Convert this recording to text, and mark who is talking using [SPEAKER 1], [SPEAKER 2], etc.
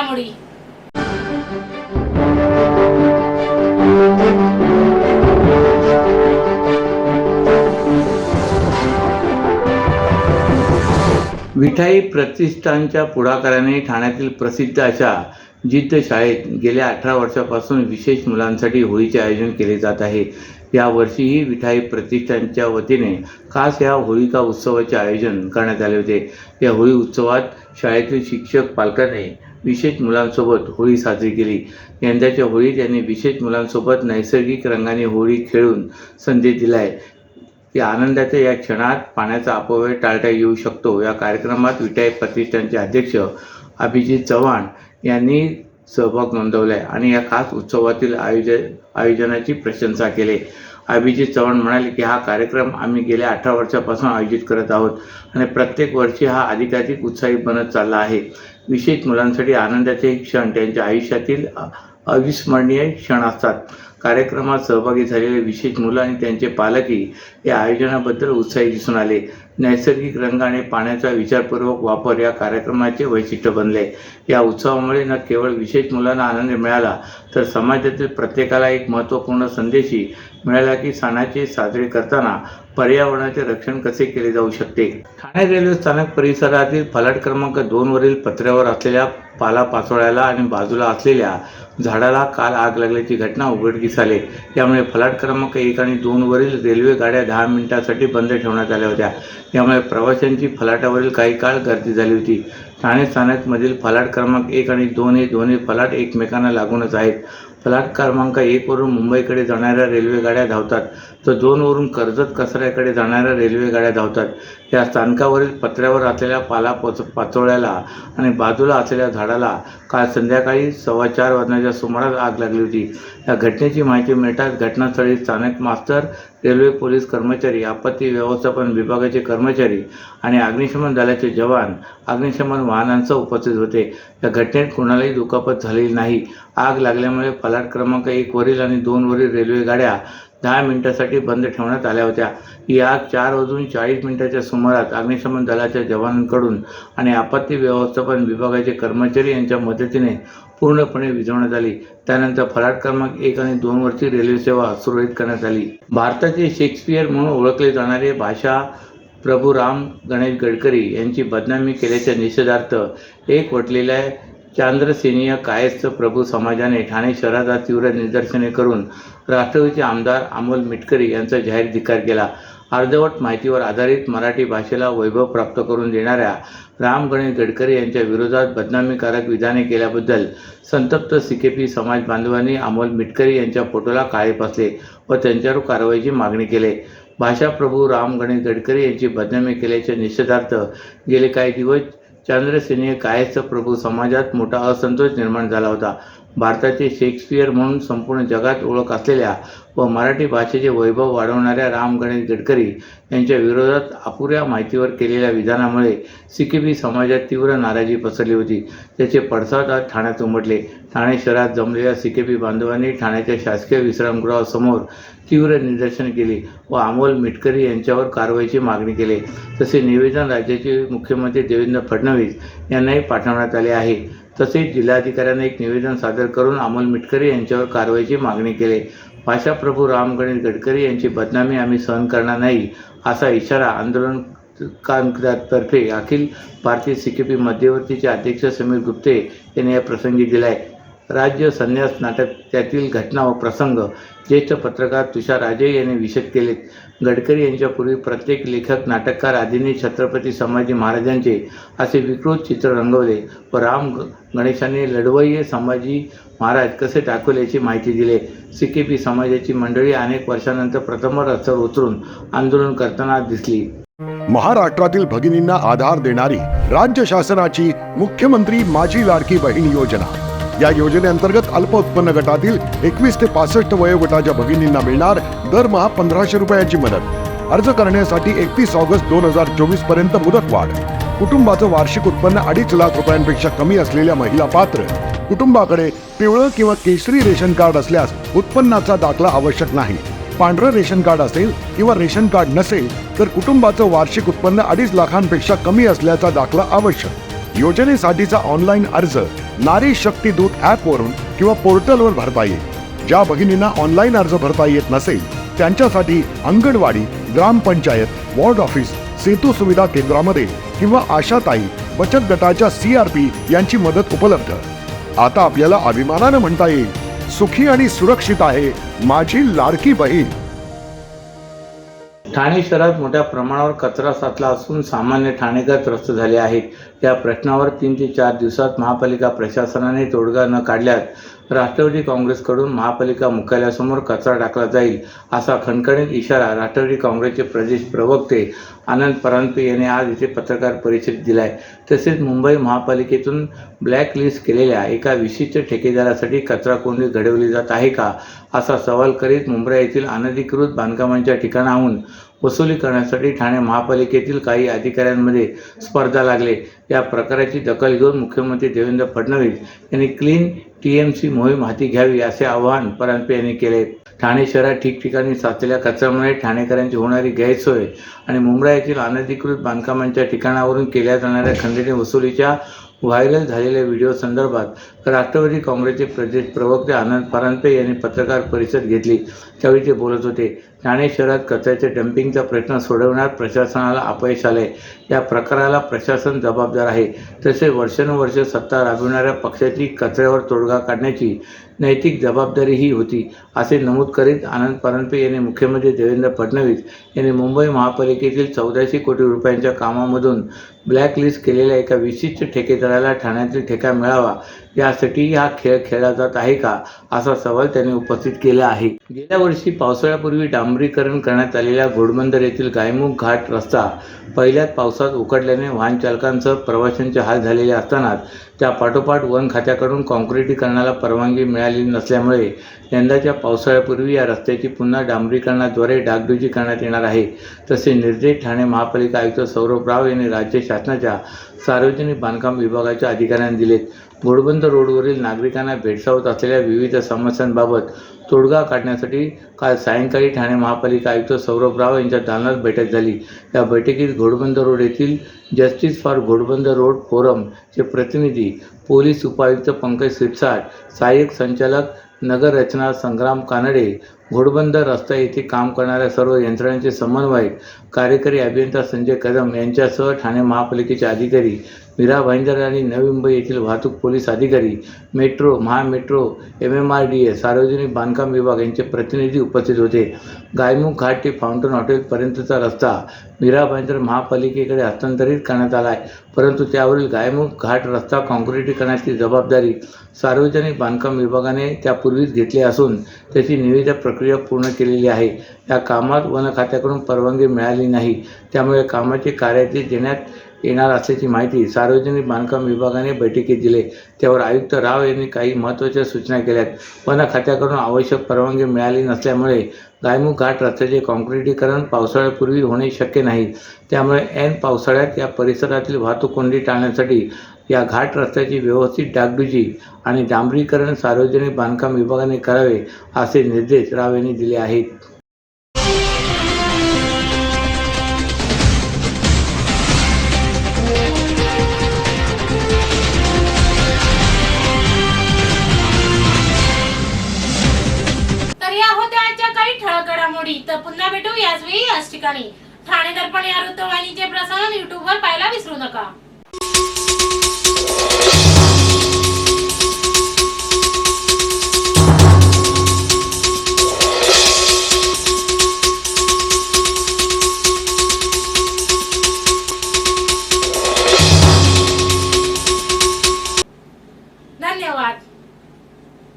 [SPEAKER 1] घडामोडी.
[SPEAKER 2] विठाई प्रतिष्ठानच्या पुढाकाराने ठाण्यातील प्रसिद्ध अशा जिद्द शाळेत गेल्या 18 वर्षापासून विशेष मुलांसाठी होळीचे आयोजन केले जात आहे. यावर्षीही विठाई प्रतिष्ठानच्या वतीने खास या होळिका उत्सवाचे आयोजन करण्यात आले होते. या होळी उत्सवात शाळेतील शिक्षक पालकांनी विशेष मुलांसोबत होळी साजरी केली. यंदाच्या होळीत त्यांनी विशेष मुलांसोबत नैसर्गिक रंगाने होळी खेळून संदेश दिला आहे. या आनंदाच्या या क्षणात पाण्याचा अपव्यय टाळता येऊ शकतो. या कार्यक्रमात विठाई प्रतिष्ठानचे अध्यक्ष अभिजित चव्हाण यांनी सहभाग नोंदवला आणि या खास उत्सवातील आयोजनाची प्रशंसा केली. अभिजित चव्हाण म्हणाले की हा कार्यक्रम आम्ही गेल्या 18 वर्षापासून आयोजित करत आहोत आणि प्रत्येक वर्षी हा अधिकाधिक उत्साही बनत चालला आहे. विशेष मुलांसाठी आनंदाचे हे क्षण त्यांच्या आयुष्यातील अविस्मरणीय क्षण असतात. कार्यक्रमात सहभागी झालेले विशेष मुलं आणि त्यांचे पालकही या आयोजनाबद्दल उत्साही दिसून आले. नैसर्गिक रंग आणि पाण्याचा विचारपूर्वक वापर या कार्यक्रमाचे वैशिष्ट्य बनले. या उत्सवामुळे न केवळ विशेष मुलांना आनंद मिळाला तर समाजातील प्रत्येकाला एक महत्त्वपूर्ण संदेशही मिळाला की सणाचे साजरे करताना पर्यावरणाचे रक्षण कसे केले जाऊ शकते. ठाणे रेल्वे स्थानक परिसरातील फलाट क्रमांक 2 वरील पत्र्यावर असलेल्या पालापाचोळ्याला आणि बाजूला असलेल्या झाडाला काल आग लागल्याची घटना उघडकीस आली. यामुळे फलाट क्रमांक 1 आणि 2 वरील रेल्वे गाड्या 10 मिनिटांसाठी बंद ठेवण्यात आल्या होत्या. यामुळे प्रवाशांची फलाटावरील काही काळ गर्दी झाली होती. ठाणे स्थानकमधील फलाट क्रमांक 1 आणि 2 हे दोन्ही फलाट एकमेकांना लागूनच आहेत. फलाट क्रमांक 1 वरून मुंबईकडे जाणाऱ्या रेल्वे गाड्या धावतात तर 2 वरून कर्जत कसाऱ्याकडे जाणाऱ्या रेल्वे गाड्या धावतात. या स्थानकावरील पत्र्यावर असलेल्या पाचोळ्याला आणि बाजूला असलेल्या झाडाला काल संध्याकाळी 4:15 वाजण्याच्या सुमारास आग लागली होती. या घटनेची माहिती मिळताच घटनास्थळी स्थानक मास्तर, रेल्वे पोलीस कर्मचारी, आपत्ती व्यवस्थापन विभागाचे कर्मचारी आणि अग्निशमन दलाचे जवान अग्निशमन वाहनांसह उपस्थित होते. या घटनेत कोणालाही दुखापत झालेली नाही. आग लागल्यामुळे फलाट क्रमांक 1 वरील आणि 2 वरील रेल्वे गाड्या 10 मिनिटांसाठी बंद ठेवण्यात आल्या होत्या. ही आग 4:40 सुमारास अग्निशमन दलाच्या जवानांकडून आणि आपत्ती व्यवस्थापन विभागाचे कर्मचारी यांच्या मदतीने पूर्णपणे विझवण्यात आली. त्यानंतर फलाट क्रमांक 1 आणि 2 वरची रेल्वे सेवा सुरळीत करण्यात आली. भारताचे शेक्सपियर म्हणून ओळखले जाणारे भाषा प्रभू राम गणेश गडकरी यांची बदनामी केल्याच्या निषेधार्थ एकवटलेल्या चांद्रसेनीय कायस्थ प्रभू समाजाने ठाणे शहरात आज तीव्र निदर्शने करून राष्ट्रवादीचे आमदार अमोल मिटकरी यांचा जाहीर धिक्कार केला. अर्धवट माहितीवर आधारित मराठी भाषेला वैभव प्राप्त करून देणाऱ्या राम गणेश गडकरी यांच्या विरोधात बदनामीकारक विधाने केल्याबद्दल संतप्त सीकेपी समाज बांधवांनी अमोल मिटकरी यांच्या फोटोला काळे फासले व त्यांच्यावर कारवाईची मागणी केली. भाषाप्रभू राम गणेश गडकरी यांची बदनामी केल्याच्या निषेधार्थ गेले काही दिवस चांद्रसेनीय कायस्थ प्रभू समाजात मोठा असंतोष निर्माण झाला होता. भारताचे शेक्सपियर म्हणून संपूर्ण जगात ओळख असलेल्या व मराठी भाषेचे वैभव वाढवणाऱ्या राम गणेश गडकरी यांच्या विरोधात अपुऱ्या माहितीवर केलेल्या विधानामुळे सीकेबी समाजात तीव्र नाराजी पसरली होती. त्याचे पडसाद आज ठाण्यात उमटले. ठाणे शहरात जमलेल्या सीकेबी बांधवांनी ठाण्याच्या शासकीय विश्रामगृहासमोर तीव्र निदर्शने केली व अमोल मिटकरी यांच्यावर कारवाईची मागणी केली. तसे निवेदन राज्याचे मुख्यमंत्री देवेंद्र फडणवीस यांनाही पाठवण्यात आले आहे. तसेच जिल्हाधिकाऱ्यांनी एक निवेदन सादर करून अमोल मिटकरी यांच्यावर कारवाईची मागणी केली. भाषाप्रभू राम गणेश गडकरी यांची बदनामी आम्ही सहन करणार नाही असा इशारा आंदोलनकारांतर्फे अखिल भारतीय सीकेपी मध्यवर्तीचे अध्यक्ष समीर गुप्ते यांनी या प्रसंगी दिला आहे. राज्य संन्यास नाटक त्यातील घटना व प्रसंग ज्येष्ठ पत्रकार तुषार राजे यांनी विशद केलेत. गडकरी यांच्यापूर्वी प्रत्येक लेखक, नाटककार आदींनी छत्रपती संभाजी महाराजांचे असे विकृत चित्र रंगवले व राम गणेशांनी लढवय्ये संभाजी महाराज कसे दाखवल्याची माहिती दिली. सीकेपी समाजाची मंडळी अनेक वर्षानंतर प्रथमच रस्त्यावर उतरून आंदोलन करताना दिसली.
[SPEAKER 3] महाराष्ट्रातील भगिनींना आधार देणारी राज्य शासनाची मुख्यमंत्री माझी लाडकी बहीण योजना. या योजनेअंतर्गत अल्प उत्पन्न गटातील 21 ते 65 वयोगटाच्या भगिनींना मिळणार दरमहा 1500 रुपयांची मदत. अर्ज करण्यासाठी 31 ऑगस्ट 2024 पर्यंत मुदतवाढ. कुटुंबाचं वार्षिक उत्पन्न 2.5 लाख रुपयांपेक्षा कमी असलेल्या महिला पात्र. कुटुंबाकडे पिवळं किंवा केशरी रेशन कार्ड असल्यास उत्पन्नाचा दाखला आवश्यक नाही. पांढरं रेशन कार्ड असेल किंवा रेशन कार्ड नसेल तर कुटुंबाचं वार्षिक उत्पन्न 2.5 लाखांपेक्षा कमी असल्याचा दाखला आवश्यक. योजनेसाठीचा ऑनलाईन अर्ज नारी शक्ती दूत ॲपवरून किंवा पोर्टलवर भरता येईल। ज्या भगिनींना ऑनलाईन अर्ज भरता येत नसेल त्यांच्यासाठी अंगणवाडी, ग्रामपंचायत, वॉर्ड ऑफिस, सेतू सुविधा केंद्रामध्ये किंवा आशाताई बचत गटाच्या CRP यांची मदत उपलब्ध। आता आपल्याला अभिमानानं म्हणता येईल, सुखी आणि सुरक्षित आहे माझी लाडकी बहीण।
[SPEAKER 2] ठाणे शहरात मोठ्या प्रमाणावर कचरा साचला असून सामान्य ठाणेकर त्रस्त झाले आहेत। या प्रश्नावर 3 ते 4 दिवसात महापालिका प्रशासनाने तोडगा न काढल्यास राष्ट्रवादी काँग्रेसकडून महापालिका मुख्यालयासमोर कचरा टाकला जाईल, असा खणखणीत इशारा राष्ट्रवादी काँग्रेसचे प्रदेश प्रवक्ते आनंद परांजपे यांनी आज इथे पत्रकार परिषदेत दिलाय। तसेच मुंबई महापालिकेतून ब्लॅक लिस्ट केलेल्या एका विशिष्ट ठेकेदारासाठी कचरा कोंडी घडवली जात आहे का, असा सवाल करीत मुंब्रा येथील अनधिकृत बांधकामांच्या ठिकाणाहून वसुली करण्यासाठी ठाणे महापालिकेतील काही अधिकाऱ्यांमध्ये स्पर्धा लागले। या प्रकाराची दखल घेऊन मुख्यमंत्री देवेंद्र फडणवीस यांनी क्लीन TMC मोहीम हाती घ्यावी, असे आवाहन परांजपे यांनी केले। ठाणे शहरात ठिकठिकाणी साचलेल्या कचऱ्यामुळे ठाणेकरांची होणारी गैरसोय आणि मुंब्रा येथील अनधिकृत बांधकामांच्या ठिकाणावरून केल्या जाणाऱ्या खंडणी वसुलीच्या व्हायरल झालेल्या व्हिडिओ संदर्भात राष्ट्रवादी काँग्रेसचे प्रदेश प्रवक्ते आनंद परांजपे यांनी पत्रकार परिषद घेतली। त्यावेळी ते बोलत होते। ठाणे शहरात कचऱ्याच्या डम्पिंगचा प्रश्न सोडवण्यात प्रशासनाला अपयश आले। या प्रकाराला प्रशासन जबाबदार आहे। तसेच वर्षानुवर्ष सत्ता राबविणाऱ्या पक्षाची कचऱ्यावर तोडगा काढण्याची नैतिक जबाबदारीही होती, असे नमूद करीत आनंद परांजपे यांनी मुख्यमंत्री देवेंद्र फडणवीस यांनी मुंबई महापालिकेतील 1400 कोटी रुपयांच्या कामामधून ब्लॅक लिस्ट केलेल्या एका विशिष्ट ठेकेदाराला ठाण्यातील ठेका मिळावा, यासाठी हा खेळ खेळला जात आहे का, असा सवाल त्यांनी उपस्थित केला आहे। गेल्या वर्षी पावसाळ्यापूर्वी डांबरीकरण करण्यात आलेल्या घोडबंदर येथील गायमुख घाट रस्ता पहिल्याच पावसात उखडल्याने वाहन चालकांसह प्रवाशांचे हाल झालेले असताना त्या पाठोपाठ वन खात्याकडून काँक्रिटीकरणाला परवानगी मिळाली नसल्यामुळे यंदाच्या पावसाळ्यापूर्वी या रस्त्याची पुन्हा डांबरीकरणाद्वारे डागडुजी करण्यात येणार आहे। तसे निर्देश ठाणे महापालिका आयुक्त सौरभ राव यांनी राज्य शासनाच्या सार्वजनिक बांधकाम विभागाच्या अधिकाऱ्यांना दिलेत। घोडबंदर रोडवरील नागरिकांना भेडसावत असलेल्या विविध समस्यांबाबत तोडगा काढण्यासाठी काल सायंकाळी ठाणे महापालिका आयुक्त सौरभ राव यांच्या दालनात बैठक झाली। या बैठकीत घोडबंदर रोड येथील जस्टिस फॉर घोडबंदर रोड फोरमचे प्रतिनिधी, पोलीस उपायुक्त पंकज सिरसाट, सहाय्यक संचालक नगर रचना संग्राम कानडे, घोडबंदर रस्ता येथे काम करणाऱ्या सर्व यंत्रणांचे समन्वयक, कार्यकारी अभियंता संजय कदम यांच्यासह ठाणे महापालिकेचे अधिकारी, मीरा भाईंदर आणि नवी मुंबई येथील वाहतूक पोलीस अधिकारी, मेट्रो, महामेट्रो, MMRDA, सार्वजनिक बांधकाम विभाग यांचे प्रतिनिधी उपस्थित होते। गायमुख घाट ते फाउंटन हॉटेलपर्यंतचा रस्ता मीरा भाईंदर महापालिकेकडे हस्तांतरित करण्यात आला आहे, परंतु त्यावरील गायमुख घाट रस्ता काँक्रिटीकरणाची जबाबदारी सार्वजनिक बांधकाम विभागाने त्यापूर्वीच घेतली असून त्याची निविदा प्रक्रिया पूर्ण केलेली आहे। या कामात वन खात्याकडून परवानगी मिळाली नाही, त्यामुळे कामाचे कार्यादेश देण्यात येणार असल्याची माहिती सार्वजनिक बांधकाम विभागाने बैठकीत दिली। त्यावर आयुक्त राव यांनी काही महत्त्वाच्या सूचना केल्यात। वन खात्याकडून आवश्यक परवानगी मिळाली नसल्यामुळे गायमुख घाट रस्त्याचे काँक्रिटीकरण पावसाळ्यापूर्वी होणे शक्य नाही। त्यामुळे ऐन पावसाळ्यात या परिसरातील वाहतूक कोंडी टाळण्यासाठी या घाट रस्त्याची व्यवस्थित डागडुजी आणि डांबरीकरण सार्वजनिक बांधकाम विभागाने करावे, असे निर्देश राव यांनी दिले आहेत।
[SPEAKER 1] ठळक घडामोडी तर पुन्हा भेटू याच वेळी याच ठिकाणी। ठाणे दर्पण या वृत्तवाहिनीचे प्रसारण YouTube वर पाहायला विसरू नका।